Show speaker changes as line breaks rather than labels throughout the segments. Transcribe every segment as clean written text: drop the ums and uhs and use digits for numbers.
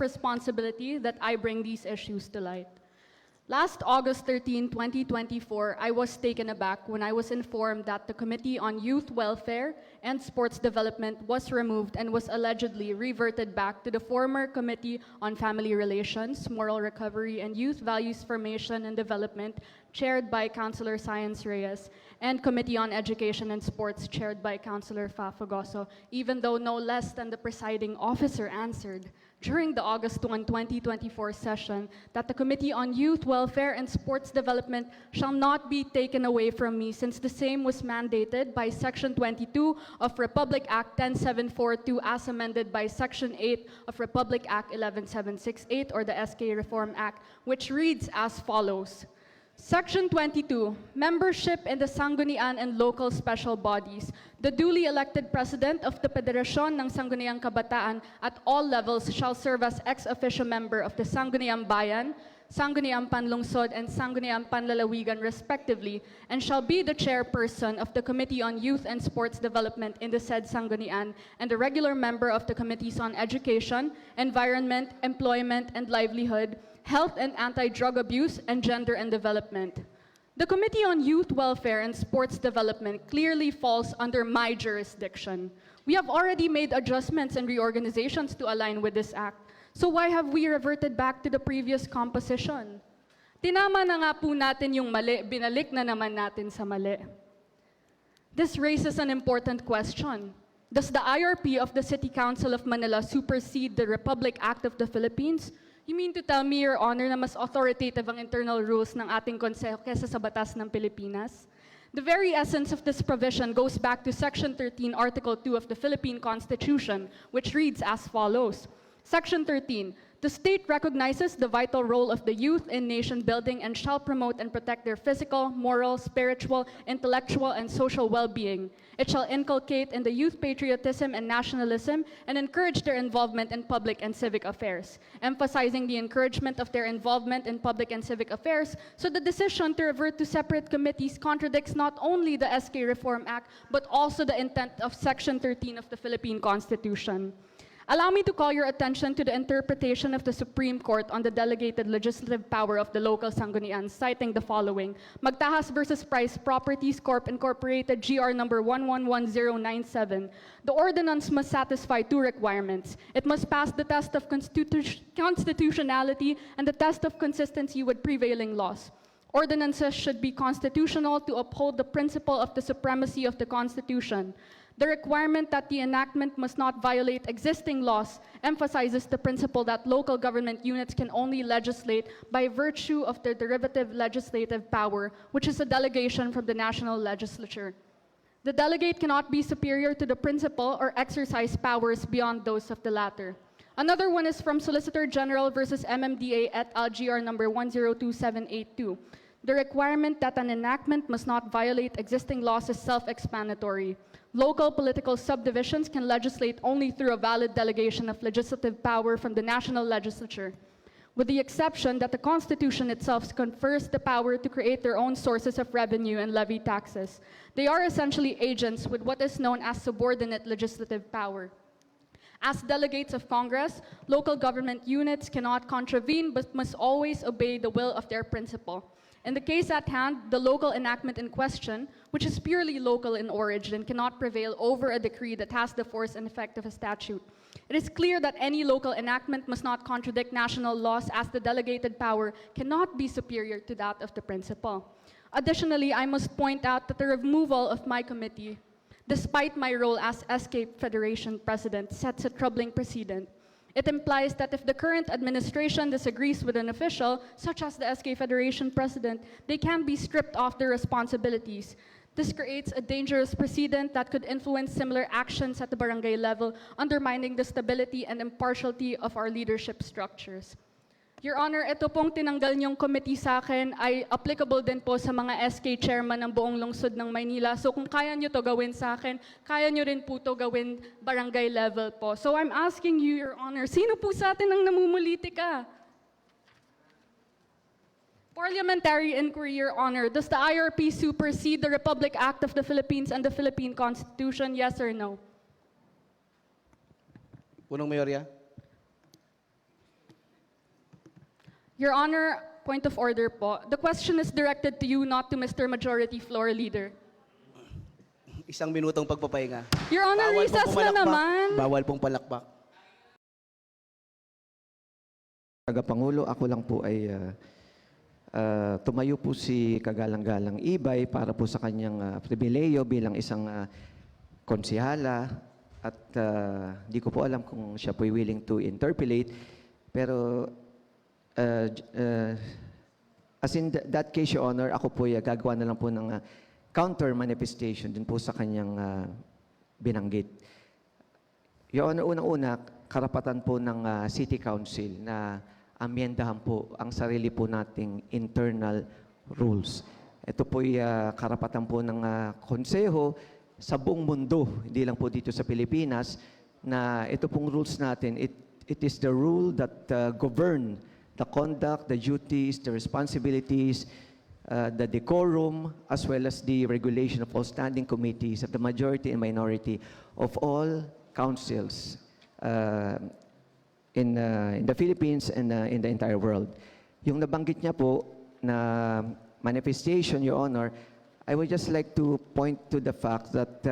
responsibility that I bring these issues to light. Last August 13, 2024, I was taken aback when I was informed that the Committee on Youth Welfare and Sports Development was removed and was allegedly reverted back to the former Committee on Family Relations, Moral Recovery, and Youth Values Formation and Development, chaired by Councilor Science Reyes, and Committee on Education and Sports, chaired by Councilor Fa Fagoso, even though no less than the presiding officer answered during the August 1, 2024 session that the Committee on Youth Welfare and Sports Development shall not be taken away from me, since the same was mandated by Section 22 of Republic Act 10742 as amended by Section 8 of Republic Act 11768, or the SK Reform Act, which reads as follows. Section 22, membership in the Sanggunian and local special bodies. The duly elected president of the Federasyon ng Sangguniang Kabataan at all levels shall serve as ex-officio member of the Sangguniang Bayan, Sangguniang Panlungsod, and Sangguniang Panlalawigan respectively, and shall be the chairperson of the Committee on Youth and Sports Development in the said Sanggunian, and a regular member of the Committees on Education, Environment, Employment and Livelihood, Health and Anti-Drug Abuse, and Gender and Development. The Committee on Youth Welfare and Sports Development clearly falls under my jurisdiction. We have already made adjustments and reorganizations to align with this act. So why have we reverted back to the previous composition? Tinama na nga po natin yung mali, binalik na naman natin sa mali. This raises an important question. Does the IRP of the City Council of Manila supersede the Republic Act of the Philippines? You mean to tell me, Your Honor, na mas authoritative ang internal rules ng ating konseho kesa sa batas ng Pilipinas? The very essence of this provision goes back to Section 13, Article 2 of the Philippine Constitution, which reads as follows. Section 13, the state recognizes the vital role of the youth in nation building and shall promote and protect their physical, moral, spiritual, intellectual, and social well-being. It shall inculcate in the youth patriotism and nationalism and encourage their involvement in public and civic affairs, emphasizing the encouragement of their involvement in public and civic affairs, so the decision to revert to separate committees contradicts not only the SK Reform Act, but also the intent of Section 13 of the Philippine Constitution. Allow me to call your attention to the interpretation of the Supreme Court on the delegated legislative power of the local Sanggunian, citing the following. Magtahas versus Price Properties Corp. Incorporated, GR number 111097. The ordinance must satisfy two requirements. It must pass the test of constitutionality and the test of consistency with prevailing laws. Ordinances should be constitutional to uphold the principle of the supremacy of the Constitution. The requirement that the enactment must not violate existing laws emphasizes the principle that local government units can only legislate by virtue of their derivative legislative power, which is a delegation from the national legislature. The delegate cannot be superior to the principal or exercise powers beyond those of the latter. Another one is from Solicitor General versus MMDA et al. GR number 102782. The requirement that an enactment must not violate existing laws is self-explanatory. Local political subdivisions can legislate only through a valid delegation of legislative power from the national legislature, with the exception that the Constitution itself confers the power to create their own sources of revenue and levy taxes. They are essentially agents with what is known as subordinate legislative power. As delegates of Congress, local government units cannot contravene but must always obey the will of their principal. In the case at hand, the local enactment in question, which is purely local in origin, cannot prevail over a decree that has the force and effect of a statute. It is clear that any local enactment must not contradict national laws, as the delegated power cannot be superior to that of the principal. Additionally, I must point out that the removal of my committee, despite my role as SK Federation President, sets a troubling precedent. It implies that if the current administration disagrees with an official, such as the SK Federation President, they can be stripped of their responsibilities. This creates a dangerous precedent that could influence similar actions at the barangay level, undermining the stability and impartiality of our leadership structures. Your Honor, ito pong tinanggal niyong committee sa akin ay applicable din po sa mga SK chairman ng buong lungsod ng Maynila. So kung kaya niyo to gawin sa akin, kaya niyo rin po to gawin barangay level po. So I'm asking you, Your Honor, sino po sa atin ang namumulitika? Parliamentary inquiry, Your Honor. Does the IRP supersede the Republic Act of the Philippines and the Philippine Constitution? Yes or no?
Punong Mayorya.
Your Honor, point of order po. The question is directed to you, not to Mr. Majority Floor Leader.
Isang minutong pagpapahinga.
Your Honor,
Bawal pong
recess na
pumalakpak.
naman.
Bawal pong palakpak.
Tagapangulo, ako lang po ay tumayo po si Kagalang-Galang Ibay para po sa kanyang pribileyo bilang isang konsihala at di ko po alam kung siya po willing to interpolate. Pero as in that case, Your Honor, ako po gagawa na lang po ng counter manifestation din po sa kanyang binanggit. Your Honor, unang-una, karapatan po ng City Council na amyendahan po ang sarili po nating internal rules. Ito po'y karapatan po ng konseho sa buong mundo, hindi lang po dito sa Pilipinas, na ito pong rules natin, it is the rule that govern the conduct, the duties, the responsibilities, the decorum, as well as the regulation of all standing committees of the majority and minority of all councils in the Philippines and in the entire world. Yung nabanggit niya po na manifestation, Your Honor, I would just like to point to the fact that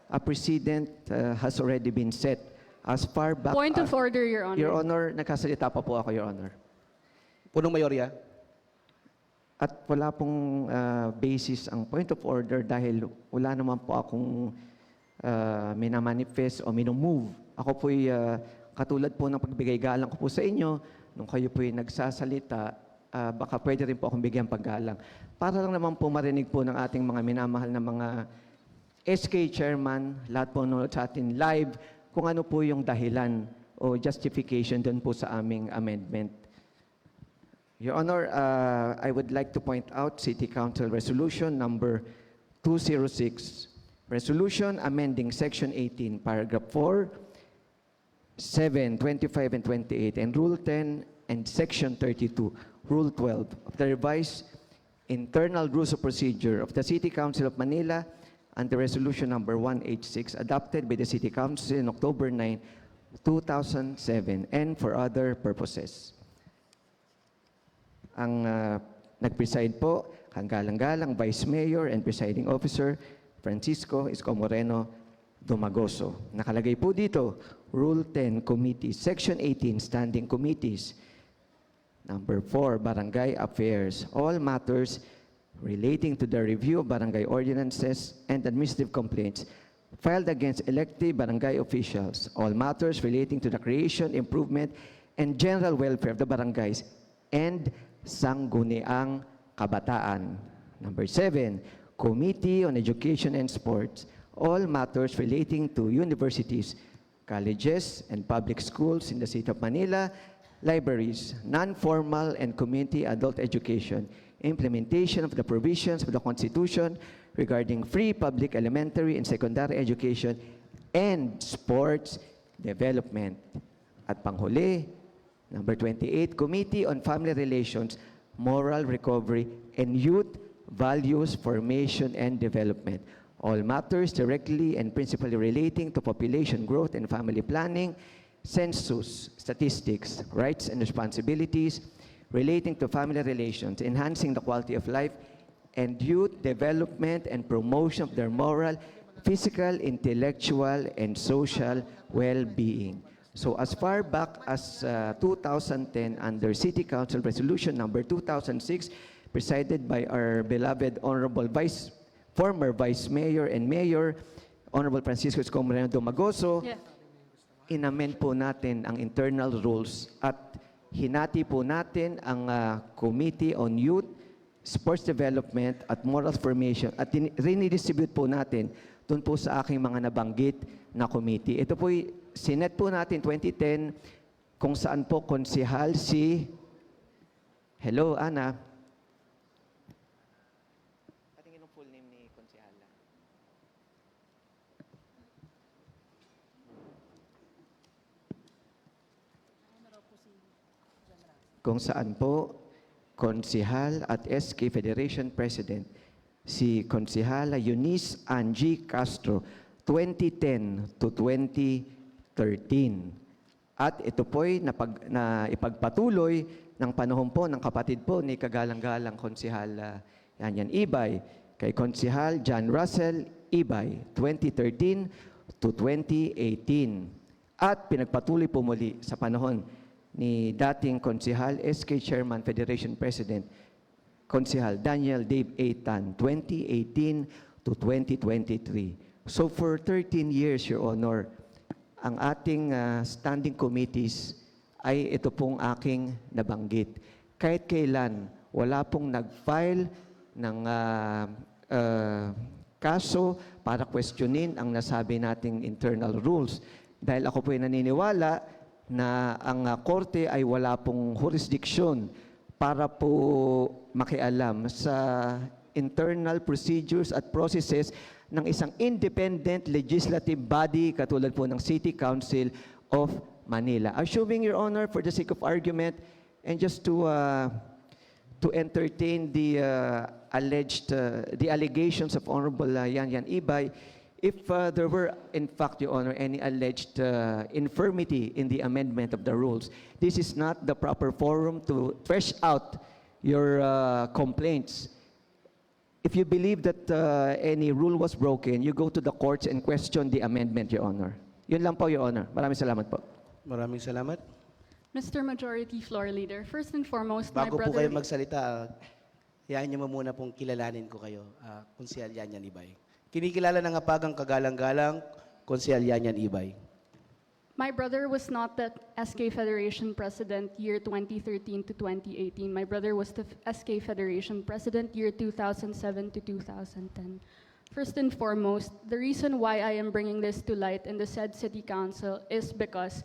a precedent has already been set as far back
Point of order, Your Honor.
Your Honor, nagkasalita pa po ako, Your Honor.
Punong Mayorya.
At wala pong basis ang point of order dahil wala naman po akong minamanifest o minumove. Ako po'y katulad po ng pagbigay galang ko po sa inyo, nung kayo po'y nagsasalita, baka pwede rin po akong bigyan paggalang. Para lang naman po marinig po ng ating mga minamahal na mga SK Chairman, lahat po nanonood sa atin live, kung ano po yung dahilan o justification dun po sa aming amendment. Your Honor, I would like to point out City Council Resolution number 206, Resolution amending Section 18, Paragraph 4, 7, 25, and 28, and Rule 10 and Section 32, Rule 12 of the revised Internal Rules of Procedure of the City Council of Manila and the Resolution number 186 adopted by the City Council on October 9, 2007, and for other purposes. Ang nag-preside po, ang galang-galang Vice Mayor and Presiding Officer, Francisco Isko Moreno Dumagoso. Nakalagay po dito, Rule 10 Committee, Section 18 Standing Committees, Number 4, Barangay Affairs. All matters relating to the review of barangay ordinances and administrative complaints filed against elected barangay officials. All matters relating to the creation, improvement, and general welfare of the barangays and sangguniang kabataan. Number 7, Committee on Education and Sports. All matters relating to universities, colleges, and public schools in the City of Manila, libraries, non-formal and community adult education, implementation of the provisions of the Constitution regarding free public elementary and secondary education, and sports development. At panghuli, number 28, Committee on Family Relations, Moral Recovery, and Youth Values Formation and Development. All matters directly and principally relating to population growth and family planning, census, statistics, rights and responsibilities relating to family relations, enhancing the quality of life, and youth development and promotion of their moral, physical, intellectual, and social well-being. So as far back as 2010, under City Council Resolution number 2006, presided by our beloved Honorable former Vice Mayor and Mayor, Honorable Francisco Isko Moreno Dumagoso,
Yeah.
inamend po natin ang internal rules at hinati po natin ang Committee on Youth, Sports Development at Moral Formation at rinidistribute po natin doon po sa aking mga nabanggit na committee. Ito po sinet po natin 2010 kung saan po konsihal si Hello, Ana. Patingin ang full name ni konsihala. Kung saan po konsihal at SK Federation President si Konsihala Eunice Angie Castro 2010 to 2013. At ito po'y na ipagpatuloy ng panahon po ng kapatid po ni kagalang-galang Konsehal Yan Ibay, kay Konsehal John Russell Ibay, 2013 to 2018. At pinagpatuloy po muli sa panahon ni dating Konsehal SK Chairman Federation President, Konsehal Daniel Dave A. Tan, 2018 to 2023. So for 13 years, Your Honor, ang ating standing committees ay ito pong aking nabanggit. Kahit kailan, wala pong nag-file ng kaso para questionin ang nasabi nating internal rules. Dahil ako po ay naniniwala na ang korte ay wala pong jurisdiction para po makialam sa internal procedures at processes ng isang independent legislative body katulad po ng City Council of Manila. Assuming, Your Honor, for the sake of argument, and just to entertain the the allegations of Honorable Yan Ibay, if there were, in fact, Your Honor, any alleged infirmity in the amendment of the rules, this is not the proper forum to thresh out your complaints. If you believe that any rule was broken, you go to the courts and question the amendment, Your Honor. Yun lang po, Your Honor. Maraming salamat po.
Maraming salamat.
Mr. Majority Floor Leader, first and foremost, my
Bago po
brother...
kayo magsalita, hayaan niyo muna pong kilalanin ko kayo, Konsehal Yan Ibay. Kinikilala ng apagang kagalang-galang, Konsehal Yan Ibay.
My brother was not the SK Federation President year 2013 to 2018. My brother was the SK Federation President year 2007 to 2010. First and foremost, the reason why I am bringing this to light in the said City Council is because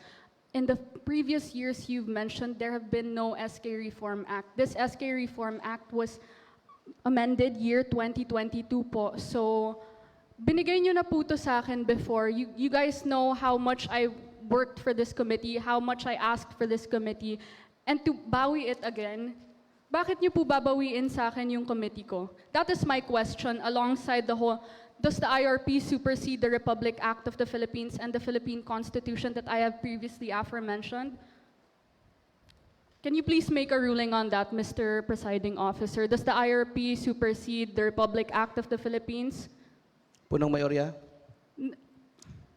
in the previous years you've mentioned there have been no SK Reform Act. This SK Reform Act was amended year 2022 po. So, binigay nyo na po to sa akin before. You guys know how much I worked for this committee, how much I asked for this committee, and to bawi it again, bakit nyo po babawiin sa akin yung committee ko? That is my question alongside the whole, does the IRP supersede the Republic Act of the Philippines and the Philippine Constitution that I have previously aforementioned? Can you please make a ruling on that, Mr. Presiding Officer? Does the IRP supersede the Republic Act of the Philippines?
Punong Mayorya?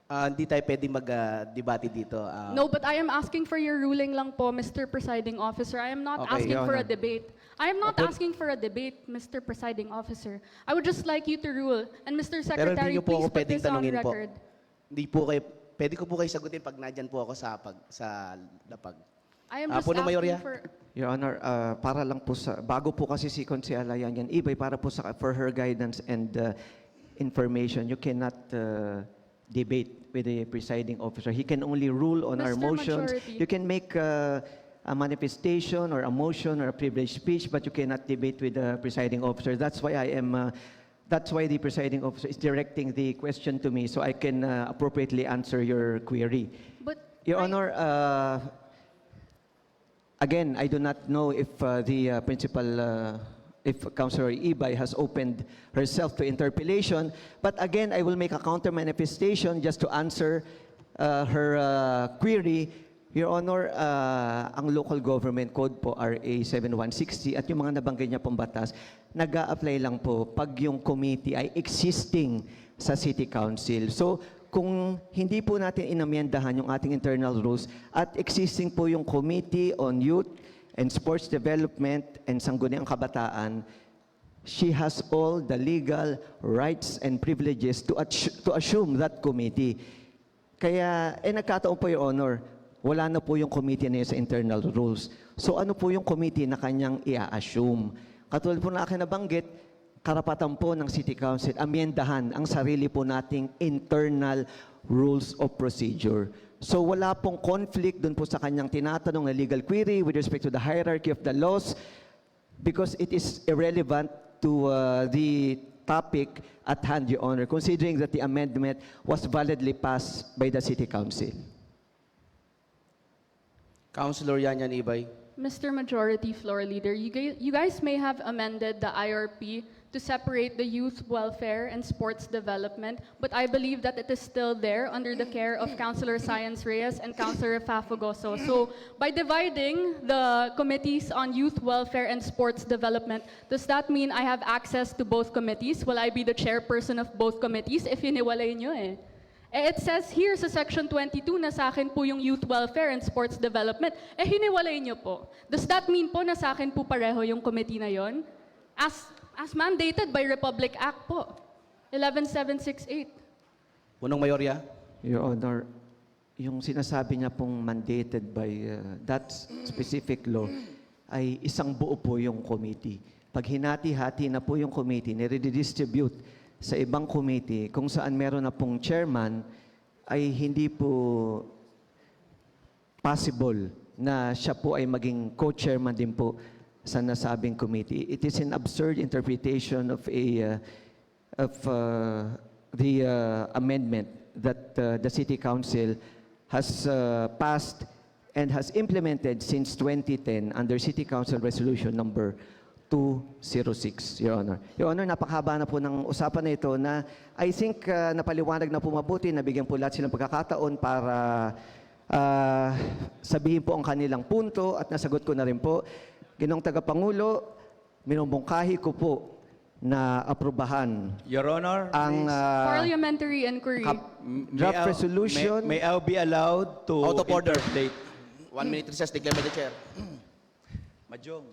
Hindi tayo pwedeng mag-debate dito.
No, but I am asking for your ruling lang po, Mr. Presiding Officer. I am not
Okay,
asking
Your
for a
Honor.
debate. I am not
Opo.
asking for a debate, Mr. Presiding Officer. I would just like you to rule. And Mr.
Pero hindi
Secretary,
niyo po
please
ako
put
pwedeng
this on
tanungin po.
record.
Hindi po kayo, pwede ko po kayo sagutin pag nandyan po ako sa lapag.
I am just
Punong
asking
Mayorya?
for...
Your Honor, para lang po sa, bago po kasi si Konsehal Yan Ibay, para po for her guidance and information, you cannot debate with the presiding officer. He can only rule on our
Mr.
motions.
Majority.
You can make a manifestation or a motion or a privileged speech, but you cannot debate with the presiding officer. That's why that's why the presiding officer is directing the question to me, so I can appropriately answer your query.
But
Your
I-
Honor, again, I do not know if the principal, if Councilor Ibay has opened herself to interpellation, but again, I will make a counter manifestation just to answer her query. Your Honor, ang local government code po, RA 7160, at yung mga nabanggit niya pong batas, nag-a-apply lang po pag yung committee ay existing sa City Council. So, kung hindi po natin inamyendahan yung ating internal rules at existing po yung Committee on Youth and Sports Development and Sangguniang Kabataan, she has all the legal rights and privileges to assume that committee. Kaya, nagkataon po, Your Honor, wala na po yung committee na yun sa internal rules. So ano po yung committee na kanyang i-assume? Katulad po na akin nabanggit, karapatan po ng City Council, amyendahan ang sarili po nating internal rules of procedure. So wala pong conflict dun po sa kanyang tinatanong na legal query with respect to the hierarchy of the laws because it is irrelevant to the topic at hand, Your Honor, considering that the amendment was validly passed by the City Council.
Councilor Yan Ibay.
Mr. Majority Floor Leader, you guys may have amended the IRP to to separate the youth welfare and sports development, but I believe that it is still there under the care of Councilor Science Reyes and Councilor Fafagoso. So by dividing the committees on youth welfare and sports development, does that mean I have access to both committees? Will I be the chairperson of both committees if hiniwalay nyo eh? It says here sa Section 22 na sa akin po yung youth welfare and sports development. Hiniwalay nyo po. Does that mean po na sa akin po pareho yung committee na yon? As mandated by Republic Act po. 11768.
Punong Mayorya.
Your Honor, yung sinasabi niya pong mandated by that specific law ay isang buo po yung committee. Pag hinati-hati na po yung committee, nire-redistribute sa ibang committee, kung saan meron na pong chairman, ay hindi po possible na siya po ay maging co-chairman din po sa nasabing committee. It is an absurd interpretation of the amendment that the City Council has passed and has implemented since 2010 under City Council Resolution number 206, Your Honor. Your Honor, napakahaba na po ng usapan na ito na I think napaliwanag na po mabuti, nabigyan po lahat silang pagkakataon para sabihin po ang kanilang punto at nasagot ko na rin po. Ginoong Tagapangulo, minumbungkahi ko po na aprubahan
Your Honor,
ang
Parliamentary inquiry.
draft resolution.
May I be allowed to
Out of order.
interpolate?
1 minute recess declared by the chair.
Majong.